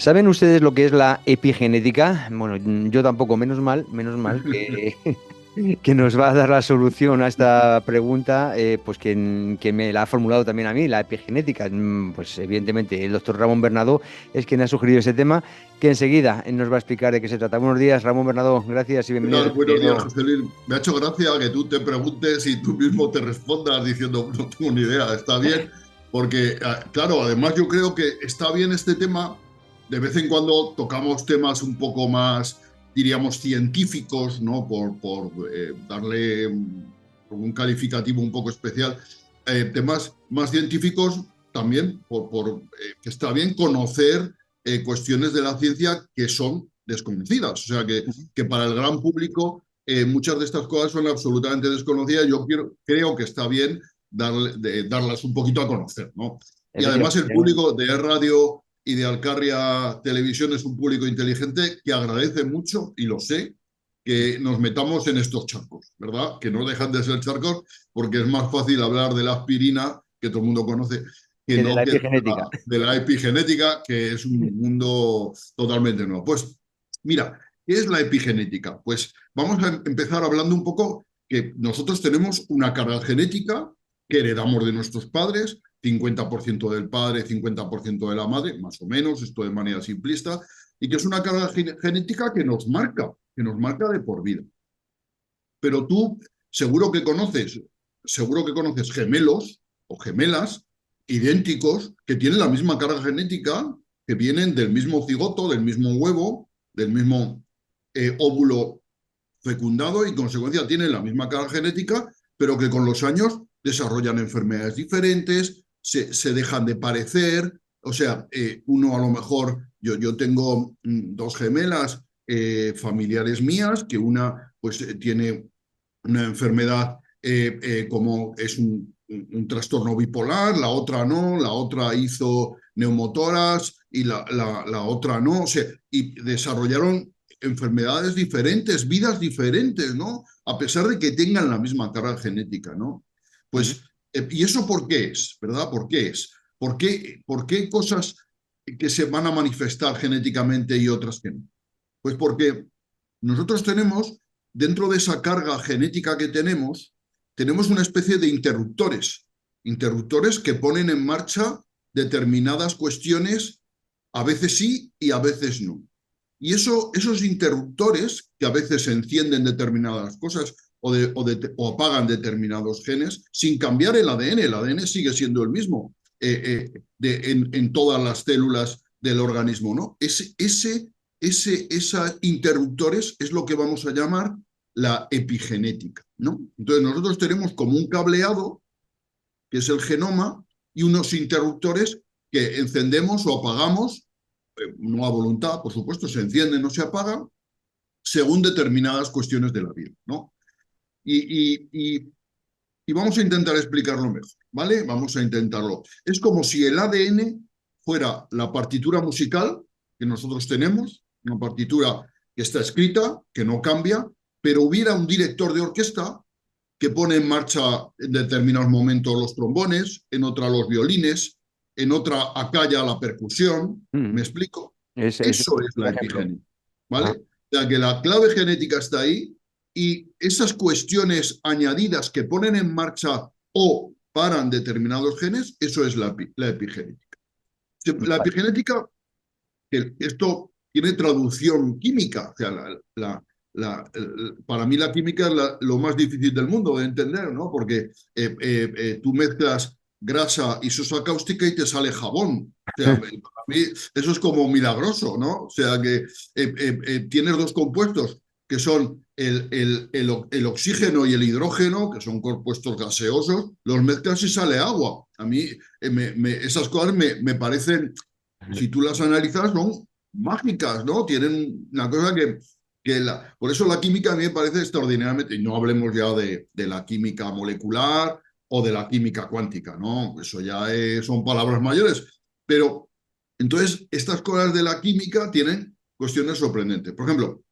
¿Saben ustedes lo que es la epigenética? Bueno, yo tampoco, menos mal que, que nos va a dar la solución a esta pregunta, pues que me la ha formulado también a mí, la epigenética. Pues evidentemente el doctor Ramón Bernadó es quien ha sugerido ese tema, que enseguida nos va a explicar de qué se trata. Buenos días, Ramón Bernadó, gracias y ¿Qué bienvenido tal? de Buenos días, nuevo. José Luis. Me ha hecho gracia que tú te preguntes y tú mismo te respondas diciendo, no tengo ni idea, está bien, porque, claro, además yo creo que está bien este tema. De vez en cuando tocamos temas un poco más, diríamos, científicos, ¿no? Por darle un calificativo un poco especial. Temas más científicos también, que está bien conocer cuestiones de la ciencia que son desconocidas. O sea, que para el gran público muchas de estas cosas son absolutamente desconocidas. Creo que está bien darlas un poquito a conocer, ¿no? Y además el Efectivamente. público de Radio y de Alcarria Televisión es un público inteligente que agradece mucho, y lo sé, que nos metamos en estos charcos, ¿verdad? Que no dejan de ser charcos porque es más fácil hablar de la aspirina, que todo el mundo conoce, que Que de no la que epigenética. de la epigenética, que es un mundo totalmente nuevo. Pues mira, ¿qué es la epigenética? Pues vamos a empezar hablando un poco que nosotros tenemos una carga genética que heredamos de nuestros padres, 50% del padre, 50% de la madre, más o menos, esto de manera simplista, y que es una carga genética que nos marca de por vida. Pero tú seguro que conoces gemelos o gemelas idénticos que tienen la misma carga genética, que vienen del mismo cigoto, del mismo huevo, del mismo óvulo fecundado y, en consecuencia, tienen la misma carga genética, pero que con los años desarrollan enfermedades diferentes, se dejan de parecer. O sea, uno a lo mejor, yo tengo dos gemelas familiares mías, que una pues tiene una enfermedad como es un trastorno bipolar, la otra no, la otra hizo neumotoras y la otra no, o sea, y desarrollaron enfermedades diferentes, vidas diferentes, ¿no? A pesar de que tengan la misma carga genética, ¿no? Ujú. Pues, ¿y eso por qué es, verdad? ¿Por qué es? ¿Por qué cosas que se van a manifestar genéticamente y otras que no? Pues porque nosotros tenemos, dentro de esa carga genética que tenemos una especie de interruptores que ponen en marcha determinadas cuestiones, a veces sí y a veces no. Y esos interruptores, que a veces encienden determinadas cosas o apagan determinados genes, sin cambiar el ADN sigue siendo el mismo en todas las células del organismo, ¿no? Esos interruptores es lo que vamos a llamar la epigenética, ¿no? Entonces nosotros tenemos como un cableado, que es el genoma, y unos interruptores que encendemos o apagamos, no a voluntad, por supuesto, se encienden o se apagan, según determinadas cuestiones de la vida, ¿no? Y, y, y, y vamos a intentar explicarlo mejor, ¿vale? Vamos a intentarlo. Es como si el ADN fuera la partitura musical que nosotros tenemos, una partitura que está escrita, que no cambia, pero hubiera un director de orquesta que pone en marcha en determinados momentos los trombones, en otra los violines, en otra acalla la percusión. ¿Me Mm. explico? Es Eso es un la ejemplo. epigénica, ¿vale? Ah. O sea, que la clave genética está ahí, y esas cuestiones añadidas que ponen en marcha o paran determinados genes, eso es la epigenética. La Vale. epigenética, que esto tiene traducción química, o sea, para mí la química es lo más difícil del mundo de entender, ¿no? Porque tú mezclas grasa y sosa cáustica y te sale jabón. O sea, para mí eso es como milagroso, ¿no? O sea, que tienes dos compuestos que son el oxígeno y el hidrógeno, que son compuestos gaseosos, los mezclas y sale agua. A mí esas cosas me parecen, si tú las analizas, son mágicas, ¿no? Tienen una cosa por eso la química a mí me parece extraordinariamente, y no hablemos ya de la química molecular o de la química cuántica, ¿no? Eso ya son palabras mayores. Pero entonces estas cosas de la química tienen cuestiones sorprendentes. Por ejemplo,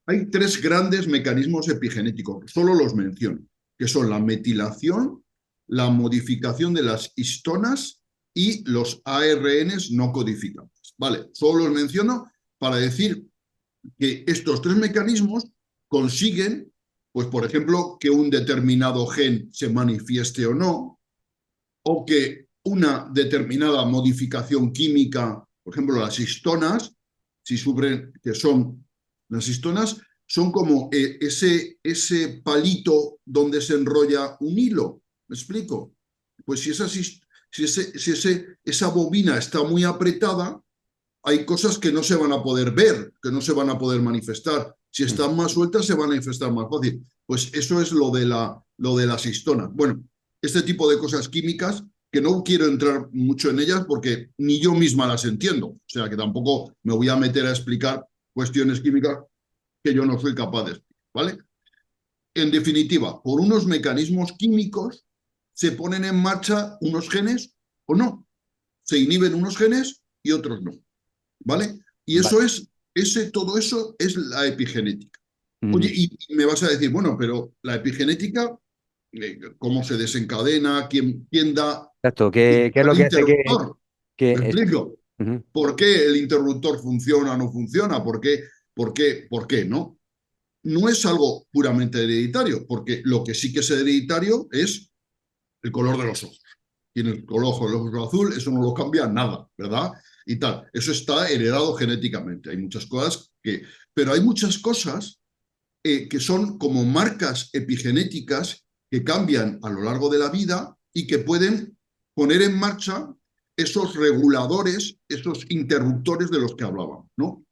hay tres grandes mecanismos epigenéticos, solo los menciono, que son la metilación, la modificación de las histonas y los ARNs no codificantes. Vale, solo los menciono para decir que estos tres mecanismos consiguen, pues por ejemplo, que un determinado gen se manifieste o no, o que una determinada modificación química, por ejemplo, las histonas, si sufren, que son las histonas, son como ese palito donde se enrolla un hilo. ¿Me explico? Pues esa bobina está muy apretada, hay cosas que no se van a poder ver, que no se van a poder manifestar. Si están más sueltas, se van a manifestar más fácil. Pues eso es lo de las histonas. Bueno, este tipo de cosas químicas que no quiero entrar mucho en ellas porque ni yo misma las entiendo. O sea, que tampoco me voy a meter a explicar cuestiones químicas que yo no soy capaz de explicar, ¿vale? En definitiva, por unos mecanismos químicos se ponen en marcha unos genes o no. Se inhiben unos genes y otros no. ¿Vale? Y Vale. todo eso es la epigenética. Oye, y me vas a decir, bueno, pero la epigenética, ¿cómo se desencadena? ¿Quién da Exacto, ¿qué es el lo que hace interruptor? ¿Me exacto. explico? ¿Por qué el interruptor funciona o no funciona? ¿Por qué no? No es algo puramente hereditario, porque lo que sí que es hereditario es el color de los ojos. Tiene el ojo, el ojo azul, eso no lo cambia nada, ¿verdad? Y tal. Eso está heredado genéticamente. Hay muchas cosas que. Pero hay muchas cosas que son como marcas epigenéticas que cambian a lo largo de la vida y que pueden poner en marcha esos reguladores, esos interruptores de los que hablaban, ¿no?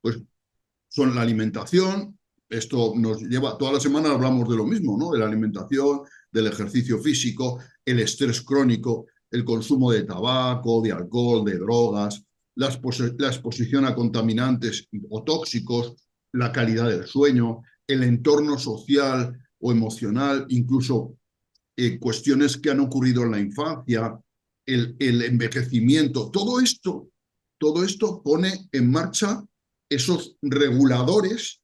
Pues son la alimentación, esto nos lleva, toda la semana hablamos de lo mismo, ¿no? De la alimentación, del ejercicio físico, el estrés crónico, el consumo de tabaco, de alcohol, de drogas, la exposición a contaminantes o tóxicos, la calidad del sueño, el entorno social o emocional, incluso cuestiones que han ocurrido en la infancia, el envejecimiento, todo esto pone en marcha esos reguladores,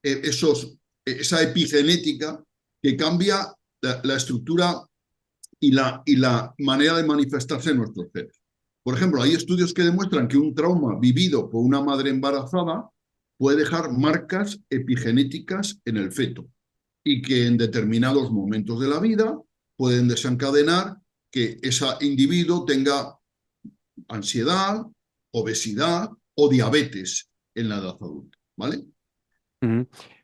esa epigenética que cambia la estructura y la manera de manifestarse en nuestros seres. Por ejemplo, hay estudios que demuestran que un trauma vivido por una madre embarazada puede dejar marcas epigenéticas en el feto y que en determinados momentos de la vida pueden desencadenar que ese individuo tenga ansiedad, obesidad o diabetes en la edad adulta, ¿vale?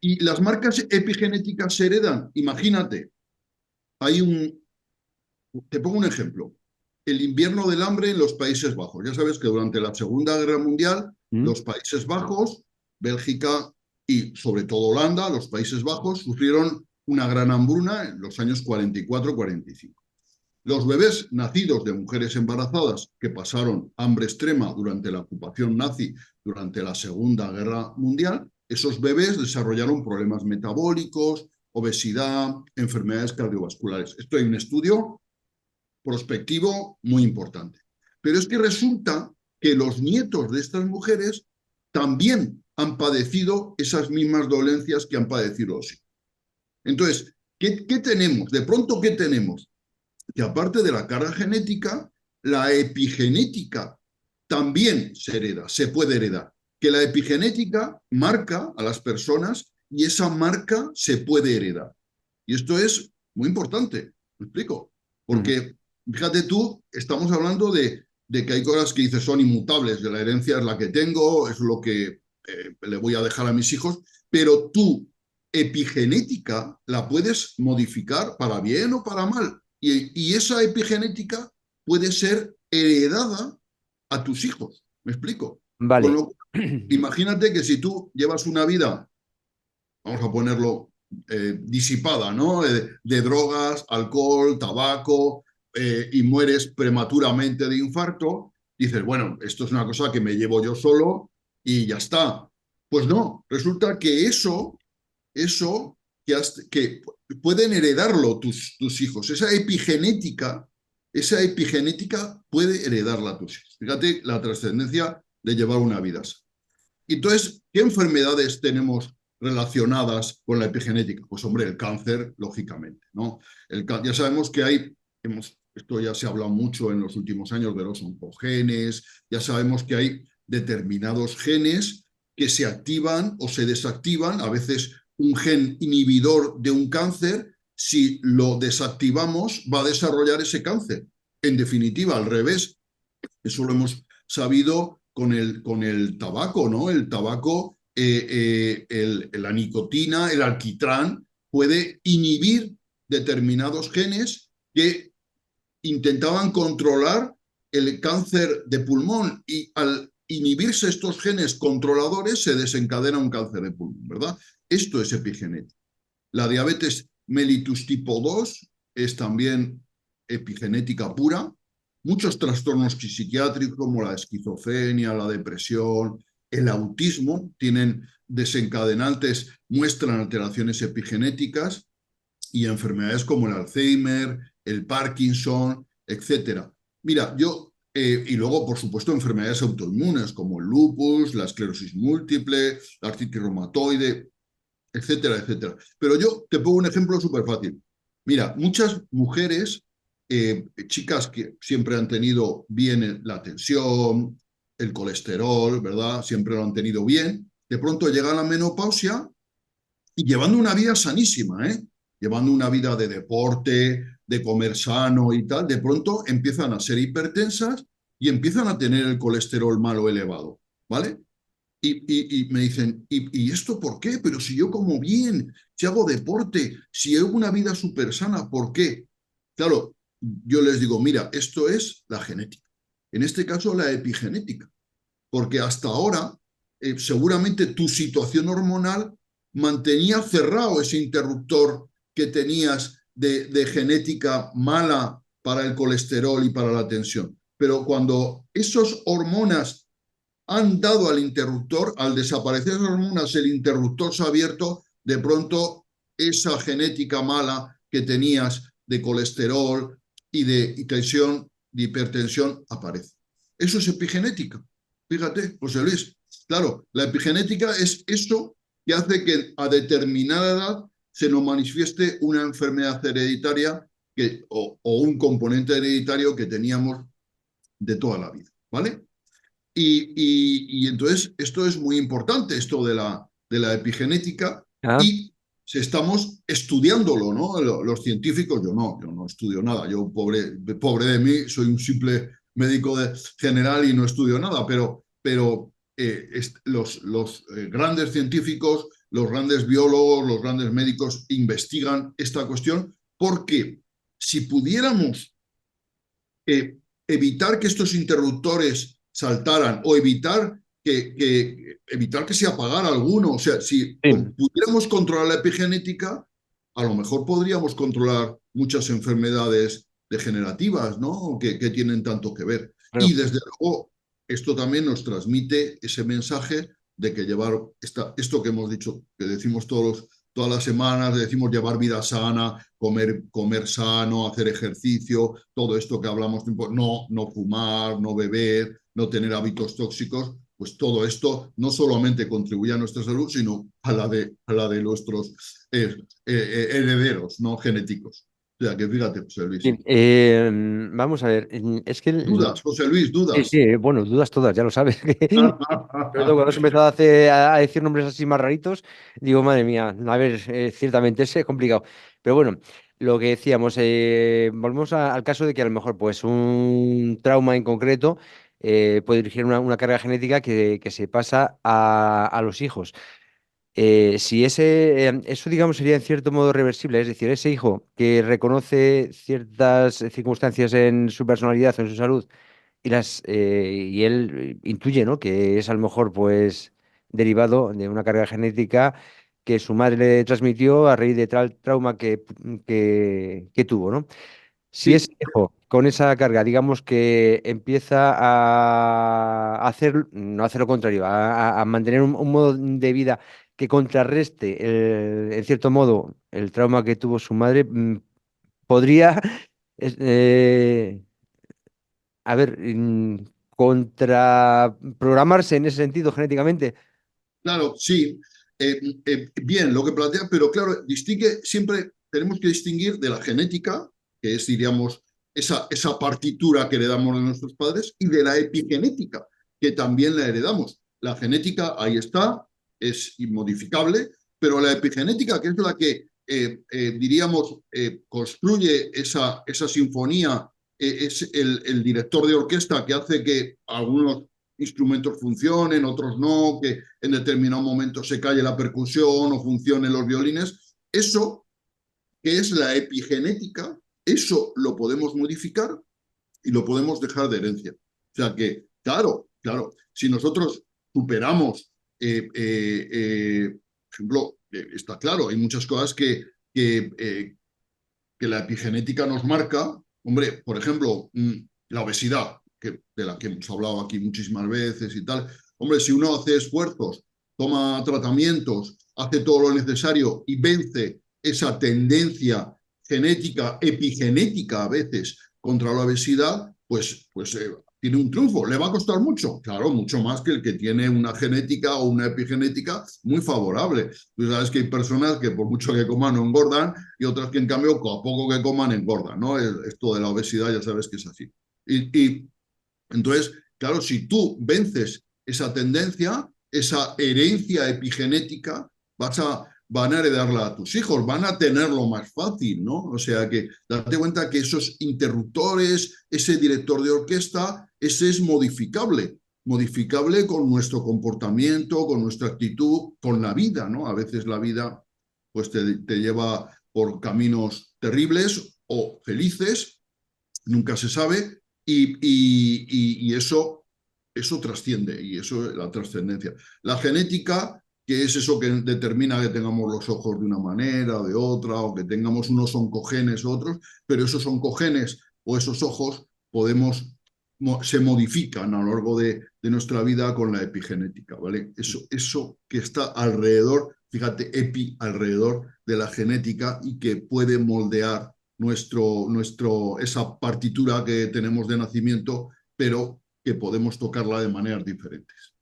Y las marcas epigenéticas se heredan. Imagínate, te pongo un ejemplo. El invierno del hambre en los Países Bajos. Ya sabes que durante la Segunda Guerra Mundial, los Países Bajos, Bélgica y sobre todo Holanda, los Países Bajos, sufrieron una gran hambruna en los años 44-45. Los bebés nacidos de mujeres embarazadas que pasaron hambre extrema durante la ocupación nazi durante la Segunda Guerra Mundial, esos bebés desarrollaron problemas metabólicos, obesidad, enfermedades cardiovasculares. Esto hay un estudio prospectivo muy importante. Pero es que resulta que los nietos de estas mujeres también han padecido esas mismas dolencias que han padecido los hijos. Entonces, ¿qué tenemos? De pronto, ¿qué tenemos? Que aparte de la carga genética, la epigenética también se hereda, se puede heredar. Que la epigenética marca a las personas y esa marca se puede heredar. Y esto es muy importante, ¿me explico? Porque, fíjate tú, estamos hablando de que hay cosas que dices son inmutables, de la herencia es la que tengo, es lo que le voy a dejar a mis hijos, pero tú epigenética la puedes modificar para bien o para mal. Y esa epigenética puede ser heredada a tus hijos. ¿Me explico? Con Vale. lo imagínate que si tú llevas una vida, vamos a ponerlo, disipada, ¿no? De drogas, alcohol, tabaco, y mueres prematuramente de infarto, dices, bueno, esto es una cosa que me llevo yo solo y ya está. Pues no, resulta que eso que pueden heredarlo tus hijos. Esa epigenética puede heredarla a tus hijos. Fíjate la trascendencia de llevar una vida así. Entonces, ¿qué enfermedades tenemos relacionadas con la epigenética? Pues hombre, el cáncer, lógicamente, ¿no? Ya sabemos que esto ya se ha hablado mucho en los últimos años de los oncogenes, ya sabemos que hay determinados genes que se activan o se desactivan. A veces un gen inhibidor de un cáncer, si lo desactivamos, va a desarrollar ese cáncer. En definitiva, al revés, eso lo hemos sabido con el tabaco, ¿no? El tabaco, la nicotina, el alquitrán, puede inhibir determinados genes que intentaban controlar el cáncer de pulmón y al inhibirse estos genes controladores se desencadena un cáncer de pulmón, ¿verdad? Esto es epigenética. La diabetes mellitus tipo 2 es también epigenética pura. Muchos trastornos psiquiátricos como la esquizofrenia, la depresión, el autismo tienen desencadenantes, muestran alteraciones epigenéticas y enfermedades como el Alzheimer, el Parkinson, etcétera. Mira, y luego, por supuesto, enfermedades autoinmunes como el lupus, la esclerosis múltiple, la artritis reumatoide, etcétera, etcétera. Pero yo te pongo un ejemplo súper fácil. Mira, muchas mujeres, chicas que siempre han tenido bien la tensión, el colesterol, ¿verdad? Siempre lo han tenido bien. De pronto llega la menopausia y llevando una vida sanísima, ¿eh? Llevando una vida de deporte, de comer sano y tal, de pronto empiezan a ser hipertensas y empiezan a tener el colesterol malo elevado, ¿vale? Y me dicen, ¿y esto por qué? Pero si yo como bien, si hago deporte, si hago una vida súper sana, ¿por qué? Claro, yo les digo, mira, esto es la genética. En este caso, la epigenética. Porque hasta ahora, seguramente tu situación hormonal mantenía cerrado ese interruptor que tenías de genética mala para el colesterol y para la tensión. Pero cuando esas hormonas han dado al interruptor, al desaparecer las hormonas, el interruptor se ha abierto, de pronto esa genética mala que tenías de colesterol y de tensión, de hipertensión, aparece. Eso es epigenética. Fíjate, José Luis. Claro, la epigenética es eso que hace que a determinada edad se nos manifieste una enfermedad hereditaria o un componente hereditario que teníamos de toda la vida, ¿vale? Y entonces esto es muy importante, esto de la epigenética, Ah, y estamos estudiándolo, ¿no? Los científicos, yo no estudio nada, yo pobre de mí, soy un simple médico general y no estudio nada, pero los grandes científicos, los grandes biólogos, los grandes médicos investigan esta cuestión porque si pudiéramos evitar que estos interruptores saltaran o evitar que se apagara alguno. O sea, si sí. pudiéramos controlar la epigenética, a lo mejor podríamos controlar muchas enfermedades degenerativas, ¿no? Que tienen tanto que ver. Claro. Y desde luego, esto también nos transmite ese mensaje de que llevar esto que hemos dicho, que decimos todas las semanas, decimos llevar vida sana, comer sano, hacer ejercicio, todo esto que hablamos, no fumar, no beber, no tener hábitos tóxicos, pues todo esto no solamente contribuye a nuestra salud, sino a la de nuestros herederos no genéticos. O sea, que fíjate, José Luis. Bien, vamos a ver, es que Dudas, José Luis, sí, dudas. sí, bueno, dudas todas, ya lo sabes. Sobre todo cuando has empezado a decir nombres así más raritos, digo, madre mía, a ver, ciertamente es complicado. Pero bueno, lo que decíamos, volvemos al caso de que a lo mejor pues un trauma en concreto puede dirigir una carga genética que se pasa a los hijos. Si eso, digamos, sería en cierto modo reversible, es decir, ese hijo que reconoce ciertas circunstancias en su personalidad o en su salud y él intuye, ¿no? Que es a lo mejor pues derivado de una carga genética que su madre le transmitió a raíz de tal trauma que tuvo, ¿no? Si ese Sí, hijo con esa carga, digamos que empieza a hacer, no hacer lo contrario, a mantener un modo de vida que contrarreste, en cierto modo, el trauma que tuvo su madre, podría, es- eh, a ver, contraprogramarse en ese sentido genéticamente. claro, sí. Bien, lo que plantea, pero claro, siempre tenemos que distinguir de la genética, que es, diríamos, esa partitura que le damos a nuestros padres, y de la epigenética, que también la heredamos. La genética ahí está, es inmodificable, pero la epigenética, que es la que diríamos, construye esa sinfonía, es el director de orquesta que hace que algunos instrumentos funcionen, otros no, que en determinado momento se calle la percusión o funcionen los violines. Eso, que es la epigenética, eso lo podemos modificar y lo podemos dejar de herencia. O sea que, claro, si nosotros superamos, por ejemplo, está claro, hay muchas cosas que la epigenética nos marca. Hombre, por ejemplo, la obesidad, de la que hemos hablado aquí muchísimas veces y tal. Hombre, si uno hace esfuerzos, toma tratamientos, hace todo lo necesario y vence esa tendencia genética, epigenética a veces, contra la obesidad, pues tiene un triunfo. ¿Le va a costar mucho? Claro, mucho más que el que tiene una genética o una epigenética muy favorable. Tú sabes que hay personas que por mucho que coman no engordan y otras que en cambio a poco que coman engordan, ¿no? Esto de la obesidad ya sabes que es así. Y entonces, claro, si tú vences esa tendencia, esa herencia epigenética, van a heredarla a tus hijos, van a tenerlo más fácil, ¿no? O sea que date cuenta que esos interruptores, ese director de orquesta, ese es modificable, modificable con nuestro comportamiento, con nuestra actitud, con la vida, ¿no? A veces la vida pues te lleva por caminos terribles o felices, nunca se sabe, y eso trasciende, y eso es la trascendencia. La genética, que es eso que determina que tengamos los ojos de una manera o de otra, o que tengamos unos oncogenes u otros, pero esos oncogenes o esos ojos se modifican a lo largo de nuestra vida con la epigenética, ¿vale? Eso que está alrededor, fíjate, alrededor de la genética y que puede moldear esa partitura que tenemos de nacimiento, pero que podemos tocarla de maneras diferentes.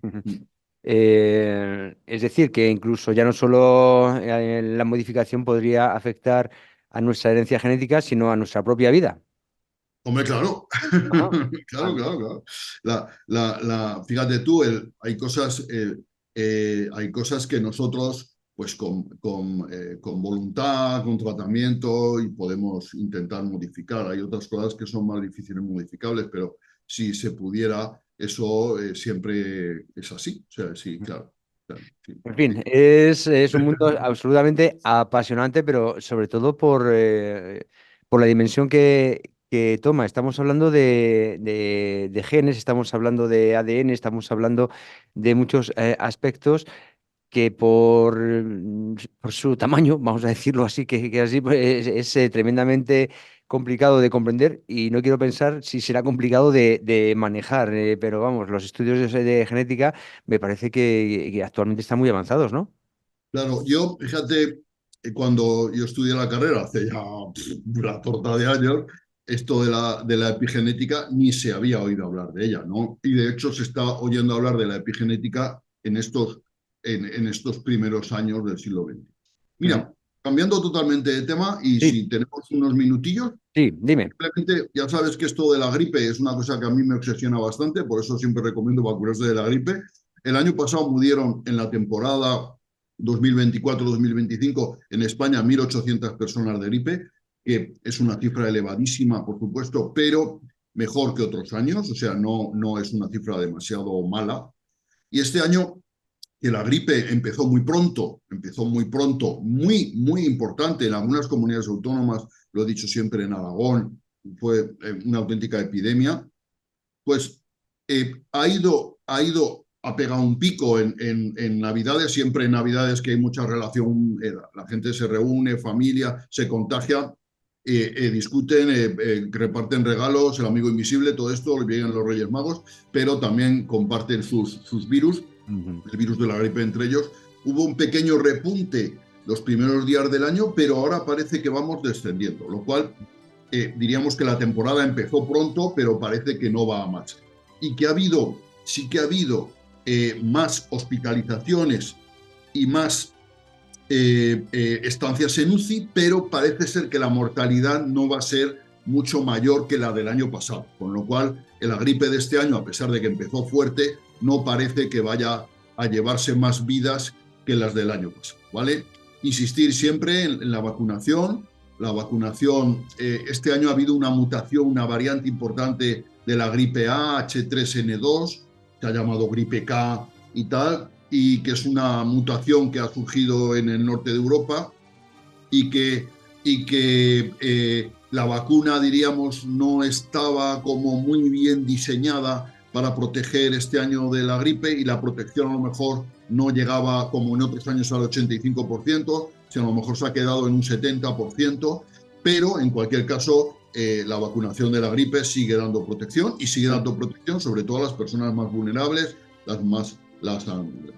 Es decir, que incluso ya no solo la modificación podría afectar a nuestra herencia genética, sino a nuestra propia vida. Hombre, claro, Ajá. claro, claro, claro. Fíjate tú, hay cosas que nosotros, pues con voluntad, con tratamiento, y podemos intentar modificar. Hay otras cosas que son más difíciles modificables, pero si se pudiera, eso siempre es así. O sea, sí, claro. Claro, sí, En sí. fin, es un mundo absolutamente apasionante, pero sobre todo por la dimensión que toma. Estamos hablando de genes, estamos hablando de ADN, estamos hablando de muchos aspectos que por su tamaño, vamos a decirlo así, que así pues, es tremendamente complicado de comprender y no quiero pensar si será complicado de manejar, pero vamos, los estudios de genética me parece que actualmente están muy avanzados, ¿no? Claro, yo, fíjate, cuando yo estudié la carrera, hace ya una torta de años, esto de la epigenética ni se había oído hablar de ella, ¿no? Y de hecho se está oyendo hablar de la epigenética en estos primeros años del siglo XX. Ujú. Mira, cambiando totalmente de tema, y Sí, si tenemos unos minutillos, sí, dime. simplemente ya sabes que esto de la gripe es una cosa que a mí me obsesiona bastante, por eso siempre recomiendo vacunarse de la gripe. El año pasado murieron en la temporada 2024-2025 en España 1.800 personas de gripe, que es una cifra elevadísima, por supuesto, pero mejor que otros años, o sea, no es una cifra demasiado mala. Y este año, que la gripe empezó muy pronto, muy importante en algunas comunidades autónomas, lo he dicho siempre en Aragón, fue una auténtica epidemia, pues ha pegado un pico en Navidades, siempre en Navidades que hay mucha relación, la gente se reúne, familia, se contagia, discuten, reparten regalos, el amigo invisible, todo esto, vienen los Reyes Magos, pero también comparten sus virus, Ujú. el virus de la gripe entre ellos. Hubo un pequeño repunte los primeros días del año, pero ahora parece que vamos descendiendo, lo cual diríamos que la temporada empezó pronto, pero parece que no va a más. Y que sí que ha habido más hospitalizaciones y más estancias en UCI, pero parece ser que la mortalidad no va a ser mucho mayor que la del año pasado, con lo cual la gripe de este año, a pesar de que empezó fuerte, no parece que vaya a llevarse más vidas que las del año pasado, ¿vale? Insistir siempre en la vacunación. La vacunación, este año ha habido una mutación, una variante importante de la gripe A, H3N2, se ha llamado gripe K y tal, y que es una mutación que ha surgido en el norte de Europa y que la vacuna, diríamos, no estaba como muy bien diseñada para proteger este año de la gripe, y la protección a lo mejor no llegaba como en otros años al 85%, sino a lo mejor se ha quedado en un 70%, pero en cualquier caso la vacunación de la gripe sigue dando protección, y sigue dando protección sobre todo a las personas más vulnerables, las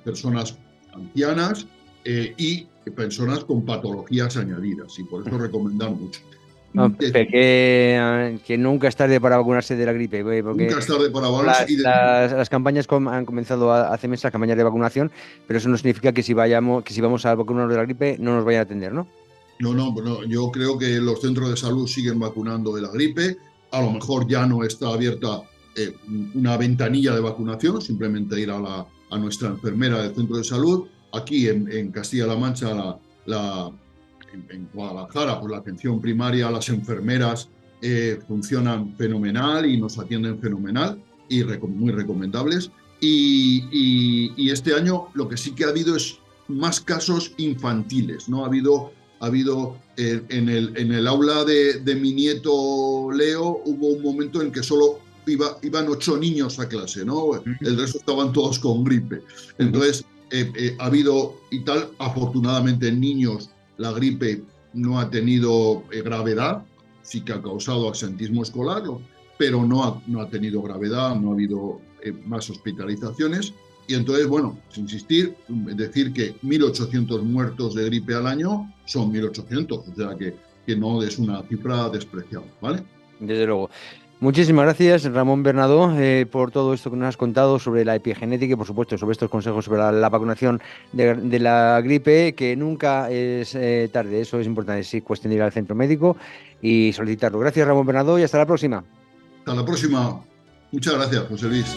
personas ancianas y personas con patologías añadidas, y por eso recomendar mucho. No, Pepe, que nunca es tarde para vacunarse de la gripe, porque Nunca es tarde para vacunarse. las campañas han comenzado hace meses, las campañas de vacunación, pero eso no significa que si vamos a vacunarnos de la gripe no nos vayan a atender, ¿no? No, yo creo que los centros de salud siguen vacunando de la gripe. A lo mejor ya no está abierta una ventanilla de vacunación, simplemente ir a nuestra enfermera del centro de salud. Aquí en Castilla-La Mancha, en Guadalajara, pues la atención primaria, las enfermeras funcionan fenomenal y nos atienden fenomenal y muy recomendables. Y este año lo que sí que ha habido es más casos infantiles, ¿no? Ha habido en el aula de mi nieto Leo, hubo un momento en que solo iban 8 niños a clase, ¿no? El resto estaban todos con gripe. Entonces, ha habido y tal, afortunadamente en niños la gripe no ha tenido gravedad, sí que ha causado absentismo escolar, pero no ha tenido gravedad, no ha habido más hospitalizaciones. Y entonces, bueno, sin insistir, decir que 1.800 muertos de gripe al año son 1.800, o sea que no es una cifra despreciable, ¿vale? Desde luego. Muchísimas gracias, Ramón Bernadó, por todo esto que nos has contado sobre la epigenética y, por supuesto, sobre estos consejos sobre la vacunación de la gripe, que nunca es tarde. Eso es importante. Sí, cuestión de ir al centro médico y solicitarlo. Gracias, Ramón Bernadó, y hasta la próxima. Hasta la próxima. Muchas gracias, José Luis.